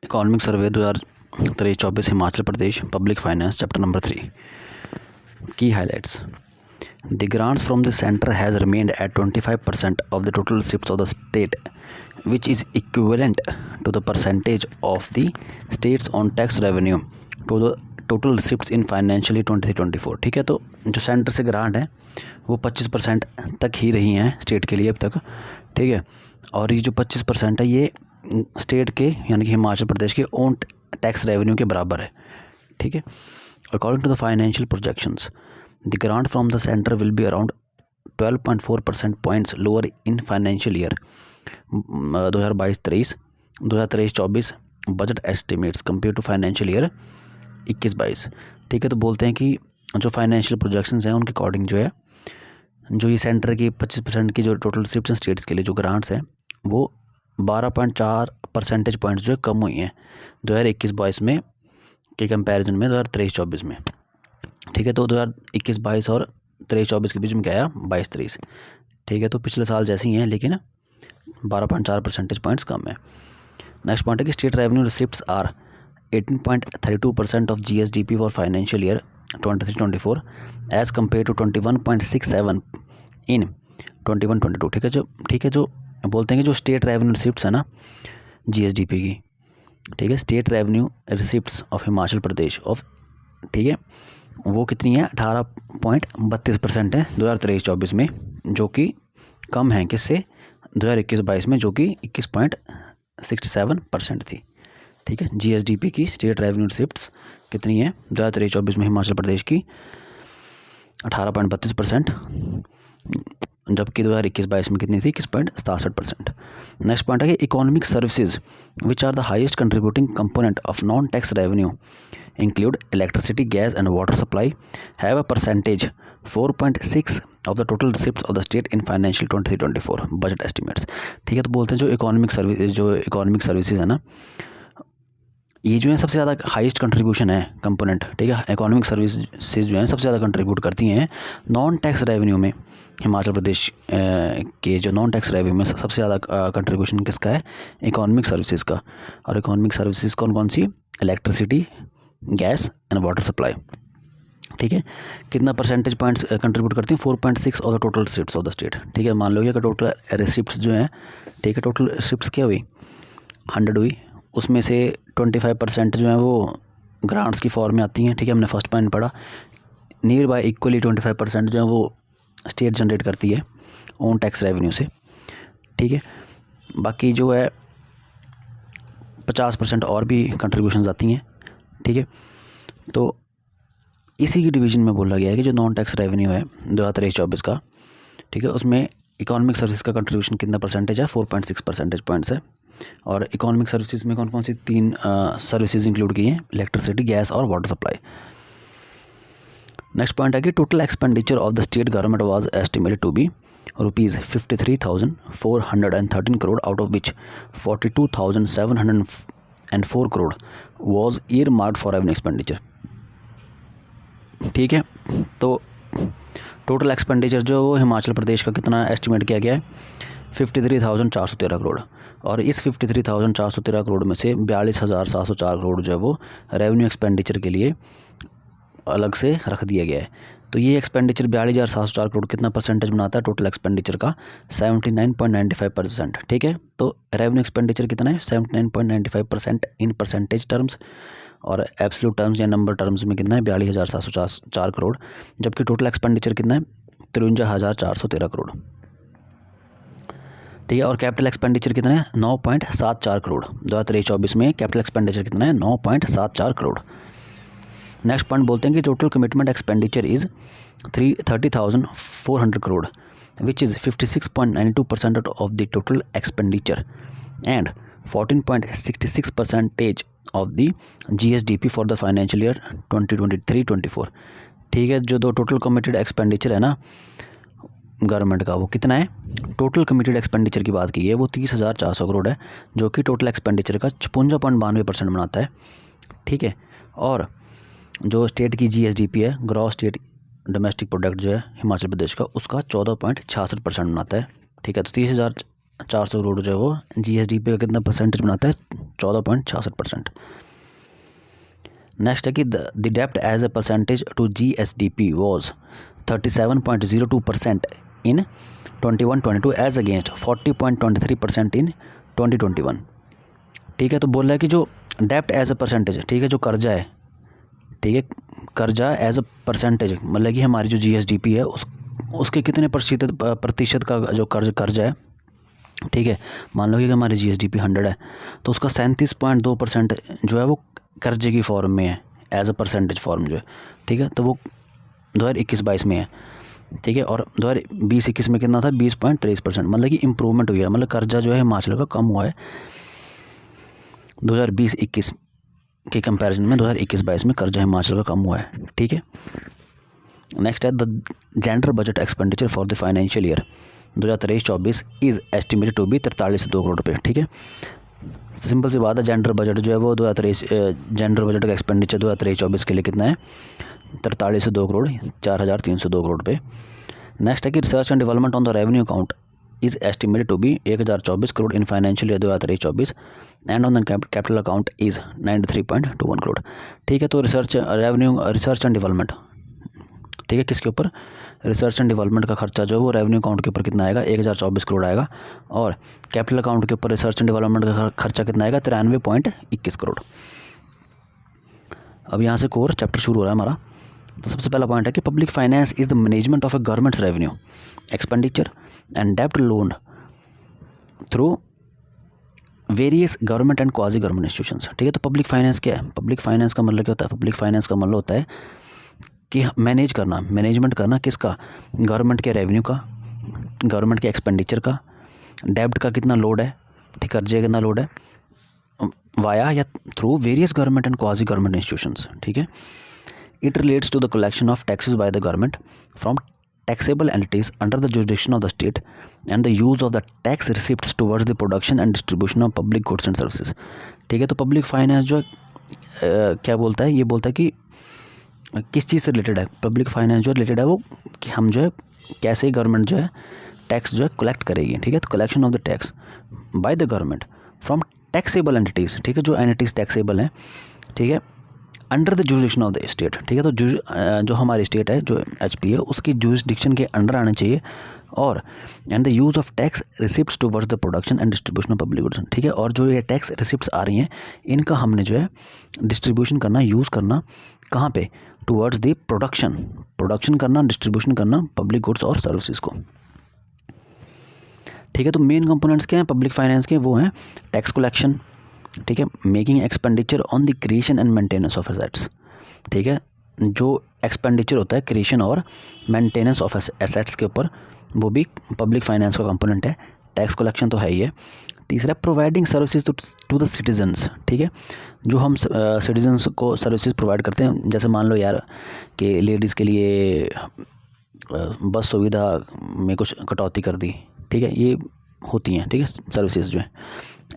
Economic survey 2023-24 Himachal Pradesh public finance chapter number 3 की highlights. The grants from the center has remained at 25% of the total receipts of the state, which is equivalent to the percentage of the state's on tax revenue to the total receipts in financial year 23-24। ठीक है, तो जो centre से grant है वो 25% तक ही रही हैं स्टेट के लिए अब तक। ठीक है, और ये जो 25% है ये स्टेट के यानी कि हिमाचल प्रदेश के ओन टैक्स रेवेन्यू के बराबर है। ठीक है, according to the financial projections the grant from the centre will be around 12.4% points lower in financial year 2022-23, 2023-24 budget estimates compare to financial year 21-22। ठीक है, तो बोलते हैं कि जो फाइनेंशियल प्रोजेक्शंस हैं उनके अकॉर्डिंग जो है जो ये सेंटर की 25% की जो टोटल रिसिप्ट्स हैं स्टेट्स के लिए जो ग्रांट्स हैं वो 12.4 परसेंटेज पॉइंट्स जो है कम हुई हैं 2021-22 में के कंपैरिजन में 2023-24 में। ठीक है, तो 2021-22 और 23-24 के बीच में क्या आया 22-23। ठीक है, तो पिछले साल जैसी ही हैं लेकिन 12.4 परसेंटेज पॉइंट्स कम है। नेक्स्ट पॉइंट है कि state revenue receipts are 18.32% of GSDP for financial year 23-24 as compare to 21.67 in 21-22। ठीक है, जो बोलते हैं कि जो स्टेट रेवेन्यू रिसिप्ट्स है ना GSDP की, ठीक है, state revenue receipts of Himachal Pradesh of, ठीक है, वो कितनी है 18.32% है 2023-24 में, जो कि कम है किससे 2021-22 में जो कि 21.67% थी। ठीक है, GSDP की स्टेट रेवेन्यू रिसिप्ट्स कितनी है 2023-24 में हिमाचल प्रदेश की 18.32%, जबकि 2021-22 में कितनी थी 21.67%। नेक्स्ट पॉइंट है कि economic services which are the highest contributing component of non tax revenue include electricity, gas and water supply have a percentage 4.6 of the total receipts of the state in financial 23-24 budget estimates. ठीक है, तो बोलते हैं जो economic services है ना ये जो है सबसे ज़्यादा हाईएस्ट कंट्रीब्यूशन है कंपोनेंट। ठीक है, इकोनॉमिक सर्विसेज जो हैं सबसे ज़्यादा कंट्रीब्यूट करती हैं नॉन टैक्स रेवेन्यू में। हिमाचल प्रदेश के जो नॉन टैक्स रेवेन्यू में सबसे ज़्यादा कंट्रीब्यूशन किसका है इकोनॉमिक सर्विसेज का। और इकोनॉमिक सर्विसेज कौन कौन सी, electricity, gas and water supply. ठीक है, कितना परसेंटेज पॉइंट्स कंट्रीब्यूट करती हैं 4.6 of the total receipts of the state. ठीक है, मान लो कि टोटल रिसिप्ट्स जो हैं, ठीक है, टोटल रिसिप्ट्स क्या हुई 100 हुई, उसमें से 25% जो है वो ग्रांट्स की फॉर्म में आती हैं। ठीक है, हमने फर्स्ट पॉइंट पढ़ा, नियर बाय इक्वली 25% जो है वो स्टेट जनरेट करती है ओन टैक्स रेवेन्यू से। ठीक है, बाकी जो है 50% और भी कंट्रीब्यूशंस आती हैं। ठीक है, तो इसी की डिवीजन में बोला गया है कि जो नॉन टैक्स रेवेन्यू है 2023-24 का, ठीक है, उसमें इकोनॉमिक सर्विस का कंट्रीब्यूशन कितना परसेंटेज है 4.6 परसेंटेज पॉइंट्स है। और इकोनॉमिक सर्विसेज में कौन कौन सी 3 सर्विसेज इंक्लूड की हैं, इलेक्ट्रिसिटी, गैस और वाटर सप्लाई। नेक्स्ट पॉइंट है कि total expenditure of the state government was estimated to be ₹53,413 crore, out of which 42,704 crore was earmarked for revenue expenditure. ठीक है, तो टोटल एक्सपेंडिचर जो वो हिमाचल प्रदेश का कितना एस्टिमेट किया गया है 53,413 करोड़, और इस 53,413 करोड़ में से 42,704 करोड़ जो है वो रेवेन्यू एक्सपेंडिचर के लिए अलग से रख दिया गया है। तो ये एक्सपेंडिचर 42,704 करोड़ कितना परसेंटेज बनाता है टोटल एक्सपेंडिचर का 79.95%। ठीक है, तो रेवेन्यू एक्सपेंडिचर कितना है 79.95% इन परसेंटेज टर्म्स, और एब्सोल्यूट टर्म्स या नंबर टर्म्स में कितना है 42,704 करोड़, जबकि टोटल एक्सपेंडिचर कितना है 53,413 करोड़। ठीक है, और कैपिटल एक्सपेंडिचर कितना है 9.74 करोड़ 2023-24 में कैपिटल एक्सपेंडिचर कितना है 9.74 करोड़। नेक्स्ट पॉइंट बोलते हैं कि total commitment expenditure is 30,400 crore which is 56.92% of the total expenditure and 14.66% of the GSDP for the financial year 2023-24। ठीक है, जो दो टोटल कमिटेड एक्सपेंडिचर है ना गवर्नमेंट का वो कितना है, टोटल कमिटेड एक्सपेंडिचर की बात की है वो 30,400 करोड़ है, जो कि टोटल एक्सपेंडिचर का 56.92% बनाता है। ठीक है, और जो स्टेट की GSDP है, ग्रॉस स्टेट डोमेस्टिक प्रोडक्ट जो है हिमाचल प्रदेश का, उसका 14.66% बनाता है। ठीक है, तो 30,400 करोड़ जो है वो GSDP का कितना परसेंटेज बनाता है 14.66%। नेक्स्ट है कि द डेप्ट as a percentage to GSDP was 37.02% in 21-22 as against 40.23% in 2021। ठीक है, तो बोल रहा है कि जो डेप्ट एज ए परसेंटेज, ठीक है, जो कर्जा है, ठीक है, कर्जा एज अ परसेंटेज मतलब कि हमारी जो GSDP है उसके कितने प्रतिशत का जो कर्जा है, ठीक है, मान लो कि हमारी GSDP 100 है तो उसका 37.2% जो है वो कर्जे की फॉर्म में है, एज अ परसेंटेज फॉर्म जो है, ठीक है, तो वो 2021-22 में है, ठीक है, और 2020-21 में कितना था, 20.23%, मतलब कि इम्प्रूवमेंट हुई है, मतलब कर्जा जो है हिमाचल का कम हुआ है 2020-21 के कंपैरिजन में। 2021-22 में कर्जा हिमाचल का कम हुआ है, ठीक है। नेक्स्ट है the gender budget expenditure for the financial year 2023-24 is estimated to be 43 से 2 करोड़ रुपये, ठीक है। सिंपल सी बात है, जेंडर बजट जो है वो 2023 जेंडर बजट का एक्सपेंडिचर 2023-24 के लिए कितना है, 43 से 2 करोड़ 4,302 करोड़ रुपये। नेक्स्ट है कि research and development on the revenue account is estimated to be 1024 crore in financial year 2023-24 and on the capital account is 93.21 crore, ठीक है। तो रिसर्च एंड डेवलपमेंट, ठीक है, किसके ऊपर, रिसर्च एंड डेवलपमेंट का खर्चा जो है वो रेवेन्यू अकाउंट के ऊपर कितना आएगा, 1024 करोड़ आएगा, और कैपिटल अकाउंट के ऊपर रिसर्च एंड डेवलपमेंट का खर्चा कितना आएगा, 93.21 करोड़। अब यहाँ से कोर चैप्टर शुरू हो रहा है हमारा। तो सबसे पहला पॉइंट है कि public finance is the management of a government's revenue expenditure and डेब्ट loan through various government and quasi government institutions, ठीक है। तो पब्लिक फाइनेंस क्या है, पब्लिक फाइनेंस का मतलब क्या होता है, पब्लिक फाइनेंस का मतलब होता है कि मैनेजमेंट करना किसका, गवर्नमेंट के रेवेन्यू का, गवर्नमेंट के एक्सपेंडिचर का, डेब्ट का कितना लोड है, ठीक, कर्जे का कितना लोड है, वाया या through various government and quasi government institutions, ठीक है। It relates to the collection of taxes by the government from taxable entities under the jurisdiction of the state and the use of the tax receipts towards the production and distribution of public goods and services, ठीक है। तो public finance जो क्या बोलता है, ये बोलता है कि किस चीज़ से रिलेटेड है, पब्लिक फाइनेंस जो रिलेटेड है वो कि हम जो है कैसे गवर्नमेंट जो है टैक्स जो है कलेक्ट करेगी, ठीक है। तो collection of the tax bye the government from taxable entities, ठीक है, जो एंटिटीज़ टैक्सेबल हैं, ठीक है, under the jurisdiction of the state, ठीक है। तो जो हमारी स्टेट है, जो HP है, उसकी जुरिडिक्शन के अंडर आना चाहिए, और and the use of tax receipts towards the production and distribution of public goods, ठीक है। और जो ये टैक्स रिसिप्ट्स आ रही हैं इनका हमने जो है डिस्ट्रीब्यूशन करना, यूज़ करना कहाँ पे, टुवर्ड्स द प्रोडक्शन करना, डिस्ट्रीब्यूशन करना पब्लिक गुड्स और सर्विसेज को, ठीक है। तो मेन कंपोनेंट्स क्या हैं पब्लिक फाइनेंस के, वो हैं टैक्स कलेक्शन, ठीक है, making expenditure on the creation and maintenance of assets, ठीक है, जो एक्सपेंडिचर होता है क्रिएशन और मेंटेनेंस ऑफ एसेट्स के ऊपर, वो भी पब्लिक फाइनेंस का कंपोनेंट है। टैक्स कलेक्शन तो है ही है। तीसरा, providing services to the citizens, ठीक है, जो हम सिटीजन्स को सर्विसेज प्रोवाइड करते हैं, जैसे मान लो यार कि लेडीज़ के लिए बस सुविधा में कुछ कटौती कर दी, ठीक है, ये होती हैं, ठीक है, सर्विसेज जो है,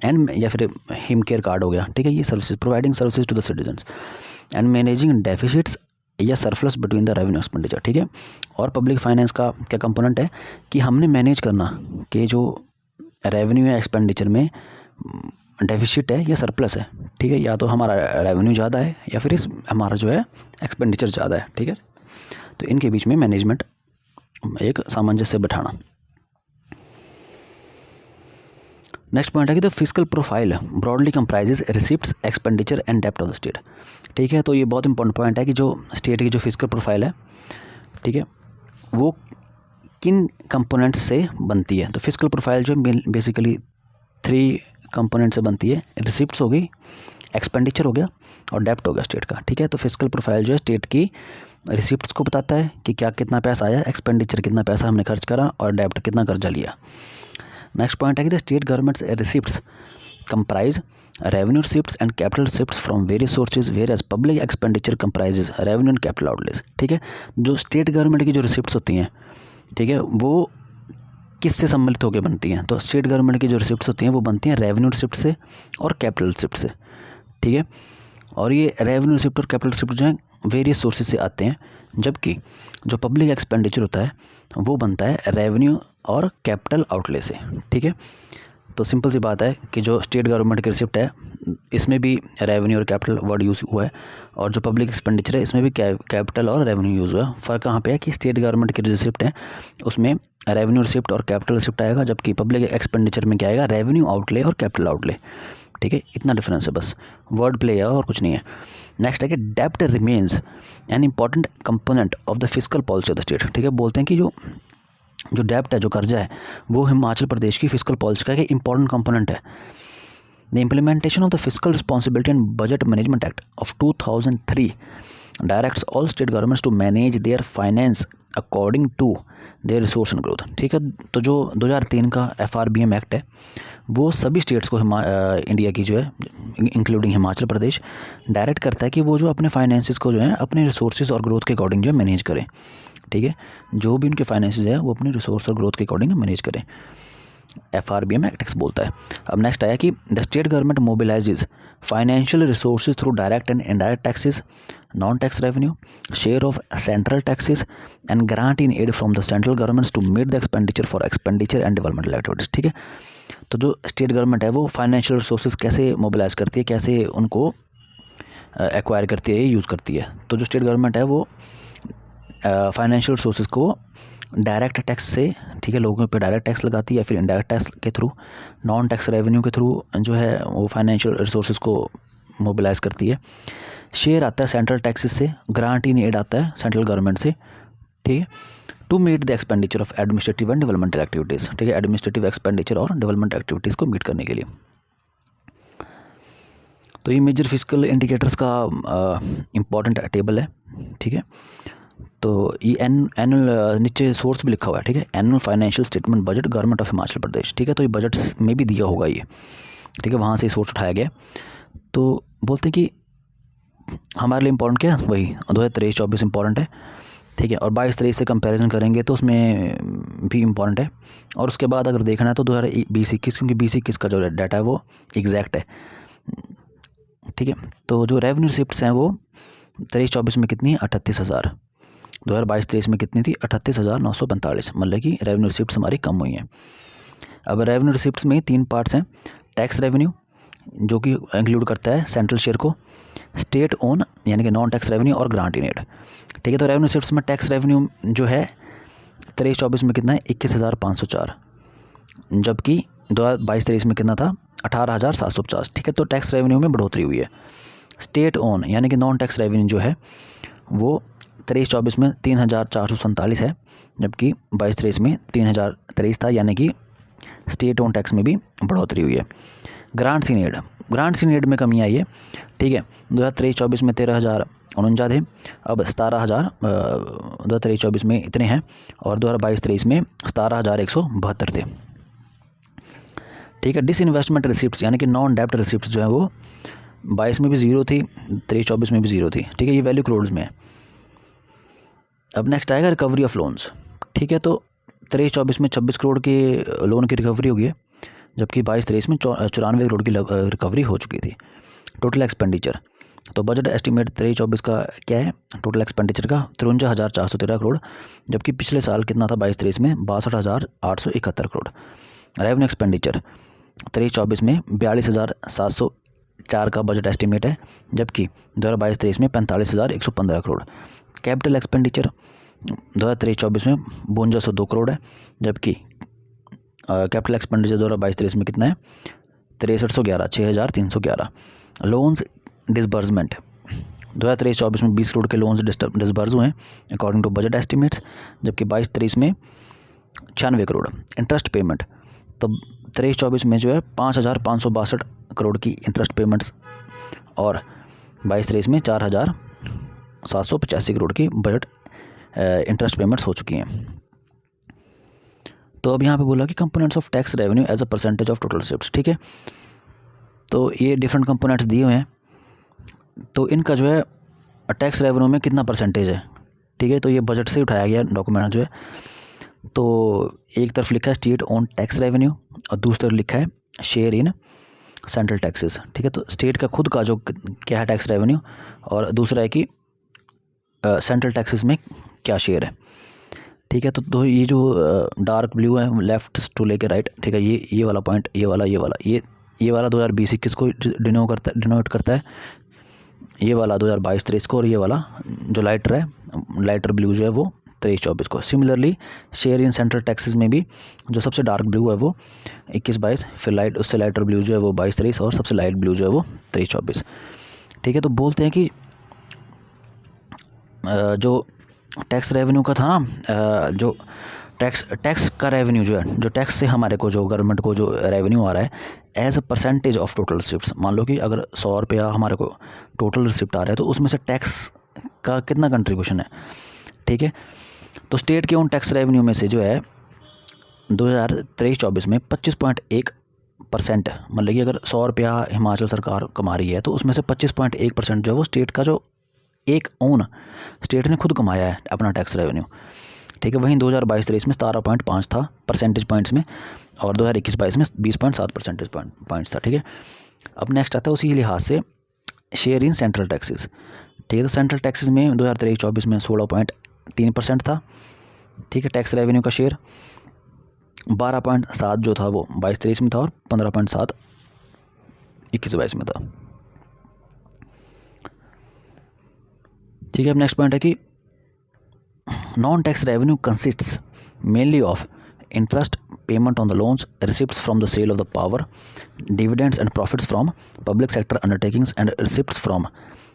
एंड या फिर हिम केयर कार्ड हो गया, ठीक है, ये services, providing services to the citizens and managing deficits या surplus between the revenue expenditure, ठीक है। और पब्लिक फाइनेंस का क्या कंपोनेंट है कि हमने मैनेज करना कि जो रेवेन्यू या एक्सपेंडिचर में डेफिसिट है या सरप्लस है, ठीक है, या तो हमारा रेवेन्यू ज़्यादा है या फिर हमारा जो है एक्सपेंडिचर ज़्यादा है, ठीक है। तो इनके बीच में मैनेजमेंट, एक सामंजस्य बिठाना। नेक्स्ट पॉइंट है कि the physical profile broadly comprises receipts, expenditure and डेप्ट ऑफ द स्टेट, ठीक है। तो ये बहुत इंपॉर्टेंट पॉइंट है कि जो स्टेट की जो फिजिकल प्रोफाइल है, ठीक है, वो किन कंपोनेंट्स से बनती है। तो फिजिकल प्रोफाइल जो बेसिकली 3 कंपोनेंट से बनती है, रिसिप्ट्स हो गई, एक्सपेंडिचर हो गया और डेप्ट हो गया स्टेट का, ठीक है। तो फिजिकल प्रोफाइल जो है स्टेट की रिसिप्ट्स को बताता है कि क्या कितना पैसा आया, एक्सपेंडिचर कितना पैसा हमने खर्च करा, और डेप्ट कितना कर्जा लिया। नेक्स्ट पॉइंट है कि the state governments receipts comprise revenue receipts and capital receipts from various sources, various public expenditure comprises revenue and capital outlays, ठीक है। जो स्टेट गवर्नमेंट की जो रिसिप्ट्स होती हैं, ठीक है, वो किससे सम्मिलित होकर बनती हैं। तो स्टेट गवर्नमेंट की जो रिसिप्ट्स होती हैं वो बनती हैं रेवेन्यू रिसिप्ट से और कैपिटल रिसिप्ट से, ठीक है। और ये रेवेन्यू रिसिप्ट और कैपिटल रिसिप्ट जो हैं वेरियस सोर्सेज से आते हैं, जबकि जो पब्लिक एक्सपेंडिचर होता है वो बनता है रेवेन्यू और कैपिटल आउटले से, ठीक है। तो सिंपल सी बात है कि जो स्टेट गवर्नमेंट की रिसिप्ट है इसमें भी रेवेन्यू और कैपिटल वर्ड यूज़ हुआ है, और जो पब्लिक एक्सपेंडिचर है इसमें भी कैपिटल और रेवेन्यू यूज़ हुआ है। फ़र्क कहाँ पे है कि स्टेट गवर्नमेंट की जो रिसिप्ट है उसमें रेवेन्यू रिसिप्ट और कैपिटल रिसिप्ट आएगा, जबकि पब्लिक एक्सपेंडिचर में क्या आएगा, रेवेन्यू आउटले और कैपिटल आउटले। ठीक है, इतना डिफरेंस है, बस वर्ड प्ले है और कुछ नहीं है। नेक्स्ट है कि डेब्ट remains an important component of the fiscal policy of the state. ठीक है, बोलते हैं कि जो डेब्ट है, जो कर्जा है, वो हिमाचल प्रदेश की फिस्कल पॉलिसी का एक इंपॉर्टेंट कंपोनेंट है। The implementation of the fiscal responsibility and budget management act of 2003 directs all state governments to manage their finance according to their resource and growth. ठीक है, तो जो 2003 का FRBM एक्ट है वो सभी स्टेट्स को इंडिया की जो है इंक्लूडिंग हिमाचल प्रदेश डायरेक्ट करता है कि वो जो अपने फाइनेंसिस को जो है अपने रिसोर्सेज और ग्रोथ के अकॉर्डिंग जो है मैनेज करें। ठीक है, जो भी उनके फाइनेंसिस है वो अपने रिसोर्स और ग्रोथ के अकॉर्डिंग मैनेज करें। FRBM एक्ट बोलता है। अब नेक्स्ट आया कि the state government mobilises financial resources through direct and indirect taxes, non tax revenue, share of central taxes and grant in aid from the central governments to meet the expenditure and developmental activities. ठीक है, तो जो state government है वो financial resources कैसे mobilise करती है, कैसे उनको एक्वायर करती है, यूज़ करती है। तो जो स्टेट गवर्नमेंट है वो फाइनेंशियल रिसोर्सेज को डायरेक्ट टैक्स से, ठीक है, लोगों पे डायरेक्ट टैक्स लगाती है या फिर इनडायरेक्ट टैक्स के थ्रू, नॉन टैक्स रेवेन्यू के थ्रू जो है वो फाइनेंशियल रिसोर्सेज को मोबिलाइज करती है। शेयर आता है सेंट्रल टैक्सेस से, ग्रांट इन एड आता है सेंट्रल गवर्नमेंट से। ठीक है, to meet the expenditure of administrative and developmental activities. ठीक है, एडमिनिस्ट्रेटिव एक्सपेंडिचर और डेवलपमेंट एक्टिविटीज़ को मीट करने के लिए। तो ये मेजर फिस्कल इंडिकेटर्स का इम्पॉर्टेंट टेबल है। ठीक है, तो ये एनुअल नीचे सोर्स भी लिखा हुआ है। ठीक है, annual financial statement budget government of Himachal Pradesh. ठीक है, तो ये बजट में भी दिया होगा ये। ठीक है, वहाँ से सोर्स उठाया गया। तो बोलते हैं कि हमारे लिए इम्पोर्टेंट क्या है, वही 2023-24 इम्पॉर्टेंट है। ठीक है, और 22-23 से कंपैरिजन करेंगे तो उसमें भी इम्पॉर्टेंट है। और उसके बाद अगर देखना है तो 2020-21, क्योंकि 20-21 का जो डाटा है वो एग्जैक्ट है। ठीक है, तो जो रेवेन्यू रिसिप्ट्स हैं वो 23-24 में कितनी है, 38,000। 2022-23 में कितनी थी, 38,945। मतलब कि रेवेन्यू रिसिप्ट्स हमारी कम हुई हैं। अब रेवेन्यू रिसिप्ट्स में 3 पार्ट्स हैं। टैक्स रेवेन्यू जो कि इंक्लूड करता है सेंट्रल शेयर को, स्टेट ओन यानी कि नॉन टैक्स रेवेन्यू, और ग्रांट इन एड। ठीक है, तो रेवेन्यू रिसिप्ट्स में टैक्स रेवेन्यू जो है 23-24 में कितना है, 21,504, जबकि 2022-23 में कितना था, 18,750। ठीक है, तो टैक्स रेवेन्यू में बढ़ोतरी हुई है। स्टेट ओन यानी कि नॉन टैक्स रेवेन्यू जो है वो 23-24 में 3,447 है, जबकि 22-23 में 3,023 था, यानी कि स्टेट ओन टैक्स में भी बढ़ोतरी हुई है। ग्रांट्स इन एड में कमी आई है। ठीक है, 2023-24 में 13,049 थे, अब 17,000 2023-24 में इतने हैं, और 2022-23 में 17,172 थे। ठीक है, डिसइन्वेस्टमेंट रिसिप्ट्स यानी कि नॉन डेब्ट रिसिप्ट्स जो है वो 22 में भी 0 थी, 23-24 में भी 0 थी। ठीक है, ये वैल्यू करोड़ में है। अब नेक्स्ट आएगा रिकवरी ऑफ लोन्स। ठीक है, तो 23-24 में 26 करोड़ के लोन की रिकवरी हो गई है, जबकि 22-23 में 94 करोड़ की रिकवरी हो चुकी थी। टोटल एक्सपेंडिचर, तो बजट एस्टिमेट 23-24 का क्या है, टोटल एक्सपेंडिचर का 53,413 करोड़, जबकि पिछले साल कितना था 22-23 में 62,871 करोड़। रेवेन्यू एक्सपेंडिचर 23-24 में 42,704 का बजट एस्टिमेट है, जबकि 2022-23 में 45,115 करोड़। कैपिटल एक्सपेंडिचर 2023-24 में 5202 करोड़ है, जबकि कैपिटल एक्सपेंडिचर 2022-23 में कितना है, 6311, 6,311। लोन्स डिसबर्समेंट 2023-24 में 20 करोड़ के लोन्स डिसबर्स हुए हैं अकॉर्डिंग टू बजट एस्टिमेट्स, जबकि 22-23 में 96 करोड़। इंटरेस्ट पेमेंट, तो 23-24 में जो है 5,562 करोड़ की इंटरेस्ट पेमेंट्स, और 22-23 में 4,785 करोड़ की बजट इंटरेस्ट पेमेंट्स हो चुकी हैं। तो अब यहाँ पे बोला कि components of tax revenue as a percentage of total receipts. ठीक है, तो ये डिफरेंट कंपोनेंट्स दिए हुए हैं, तो इनका जो है टैक्स रेवेन्यू में कितना परसेंटेज है। ठीक है, तो ये बजट से उठाया गया डॉक्यूमेंट जो है। तो एक तरफ लिखा है स्टेट ओन टैक्स रेवेन्यू, और दूसरी तरफ लिखा है शेयर इन सेंट्रल टैक्सेस। ठीक है, तो स्टेट का खुद का जो क्या है टैक्स रेवेन्यू, और दूसरा है कि सेंट्रल टैक्सेस में क्या शेयर है। ठीक ठीक है। तो ये जो डार्क ब्लू है लेफ्ट टू लेके राइट, ठीक है, ये वाला पॉइंट, ये वाला 2020-21 को डिनोट करता है, ये वाला 2022-23 को, और ये वाला जो लाइटर ब्लू जो है वो 23-24 को। Similarly share in central taxes में भी जो सबसे डार्क ब्लू है वो 21-22, फिर उससे लाइटर ब्लू जो है वो 22-23, और सबसे लाइट ब्लू जो है वो 23-24। ठीक है। तो बोलते हैं कि जो टैक्स रेवेन्यू का था ना, जो टैक्स का रेवेन्यू जो है, जो टैक्स से हमारे को जो गवर्नमेंट को जो रेवेन्यू आ रहा है as a percentage of total receipts, मान लो कि अगर 100 रुपया हमारे को टोटल रिसिप्ट आ रहा है तो उसमें से टैक्स का कितना कंट्रीब्यूशन है। ठीक है। तो स्टेट के उन टैक्स रेवेन्यू में से जो है 2023-24 में 25.1%, मतलब कि अगर 100 रुपया हिमाचल सरकार कमा रही है तो उसमें से 25.1% जो है वो स्टेट का जो एक ओन स्टेट ने खुद कमाया है अपना टैक्स रेवेन्यू। ठीक है। वहीं 2022-23 में 17.5 था परसेंटेज पॉइंट्स में, और 2021-22 में 20.7 परसेंटेज पॉइंट्स था। ठीक है। अब नेक्स्ट आता है उसी लिहाज से शेयर इन सेंट्रल टैक्सेस। ठीक है। तो सेंट्रल टैक्सेस में 2023-24 में 16.3% था। ठीक है। टैक्स रेवेन्यू का शेयर 12.7 जो था वो 22-23 में था, और 15.7 21-22 में था। ठीक है। अब नेक्स्ट पॉइंट है कि non tax revenue consists mainly of interest payment on the loans, receipts from the sale of the power, dividends and profits from public sector undertakings, and receipts from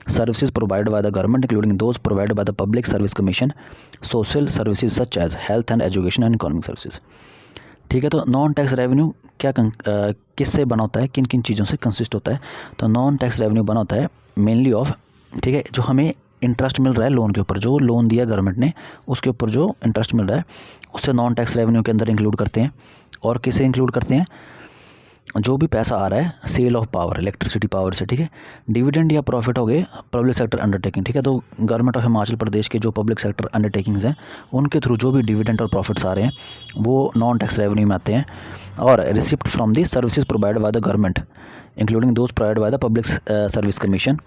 services provided by the government including those provided by the Public Service Commission, social services such as health and education and economic services। ठीक है। तो non tax revenue क्या किससे बना होता है, किन किन चीज़ों से कंसिस्ट होता है। तो नॉन टैक्स रेवेन्यू बना होता है मेनली ऑफ, ठीक है, जो हमें इंटरेस्ट मिल रहा है लोन के ऊपर, जो लोन दिया गवर्नमेंट ने उसके ऊपर जो इंटरेस्ट मिल रहा है उससे नॉन टैक्स रेवेन्यू के अंदर इंक्लूड करते हैं। और किसे इंक्लूड करते हैं, जो भी पैसा आ रहा है sale of power, electricity power से। ठीक है। डिविडेंड या प्रॉफिट हो गए पब्लिक सेक्टर अंडरटेकिंग। ठीक है। तो गवर्नमेंट ऑफ हिमाचल प्रदेश के जो पब्लिक सेक्टर अंडरटेकिंग्स हैं उनके थ्रू जो भी डिविडेंड और प्रॉफिट्स आ रहे हैं वो नॉन टैक्स रेवेन्यू में आते हैं। और receipt from the services provided by the government including those provided by the public service commission,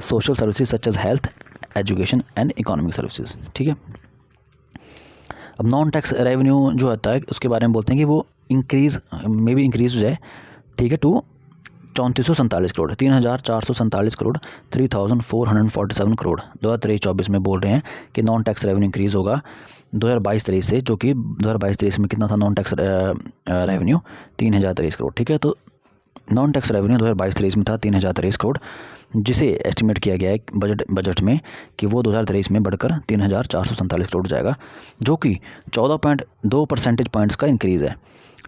social services such as health, education and economic services. ठीक है। अब नॉन टैक्स रेवेन्यू जो होता है उसके बारे में बोलते हैं कि वो इंक्रीज़ हो जाए, ठीक है, टू 3447 करोड़, 3447 करोड़, 3447 करोड़ 2023-24 में बोल रहे हैं कि नॉन टैक्स रेवेन्यू इंक्रीज़ होगा 2022-23 से, जो कि 2022-23 में कितना था नॉन टैक्स रेवेन्यू 3023 करोड़। ठीक है। तो नॉन टैक्स रेवेन्यू 2022-23 में था 3023 करोड़, जिसे एस्टिमेट किया गया है बजट में कि वो 2023 में बढ़कर 3447 करोड़ जाएगा, जो कि 14.2 परसेंटेज पॉइंट्स का इंक्रीज़ है।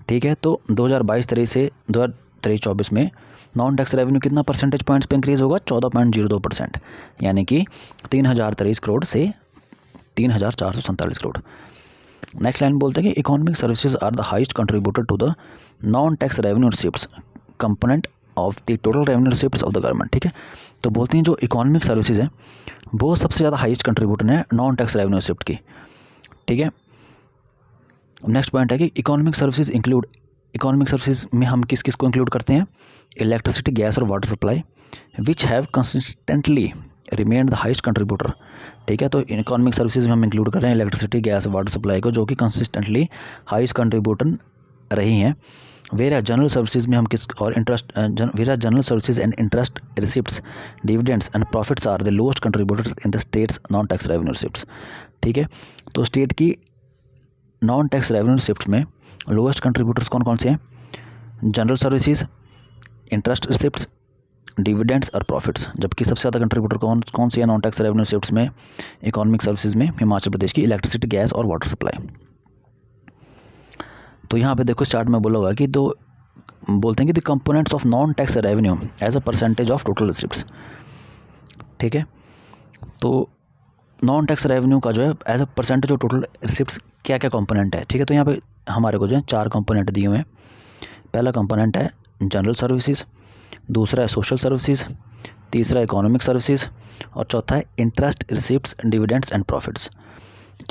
ठीक है। तो 2022-23 से 2023-24 में नॉन टैक्स रेवेन्यू कितना परसेंटेज पॉइंट्स पे इंक्रीज़ होगा, 14.02%, यानी कि 3023 करोड़ से 3447 करोड़। नेक्स्ट लाइन बोलते हैं कि economic services are the highest contributor to the non tax revenue receipts component of the total revenue receipts of the government. ठीक है। तो बोलते हैं जो इकोनॉमिक सर्विसेज हैं वो सबसे ज़्यादा हाईएस्ट कंट्रीब्यूटर है नॉन टैक्स रेवेन्यू रिसिप्ट की। ठीक है। नेक्स्ट पॉइंट है कि इकोनॉमिक सर्विसेज में हम किस किस को इंक्लूड करते हैं, इलेक्ट्रिसिटी, गैस और water supply, which have consistently remained the highest contributor. ठीक है। तो इकोनॉमिक सर्विसेज में हम इंक्लूड कर रहे हैं इलेक्ट्रिसिटी, गैस और वाटर सप्लाई को, जो कि कंसिस्टेंटली हाईएस्ट कंट्रीब्यूटर रही हैं। वेयर जनरल सर्विसेज में हम किस और general services and interest receipts, dividends and profits are the lowest contributors in the states non tax revenue receipts. ठीक है। तो स्टेट की नॉन टैक्स रेवेन्यू रिसिप्ट्स में लोएस्ट कंट्रीब्यूटर्स कौन कौन से हैं, general services, interest receipts, dividends और प्रॉफिट्स, जबकि सबसे ज़्यादा कंट्रीब्यूटर कौन सी है नॉन टैक्स रेवेन्यू रिसिप्ट्स में, इकोनॉमिक सर्विसेज में हिमाचल प्रदेश की इलेक्ट्रिसिटी, गैस और वाटर सप्लाई। तो यहाँ पे देखो चार्ट में बोला हुआ है कि तो बोलते हैं कि the components of non tax revenue as a percentage of total receipts. ठीक है। तो नॉन टैक्स रेवेन्यू का जो है as a percentage of total receipts क्या क्या कंपोनेंट है। ठीक है। तो यहाँ पे हमारे को जो है 4 कंपोनेंट दिए हुए हैं। पहला कंपोनेंट है जनरल सर्विसेज, दूसरा है सोशल सर्विसेज, तीसरा इकोनॉमिक सर्विसेज और चौथा है interest, receipts, dividends and profits.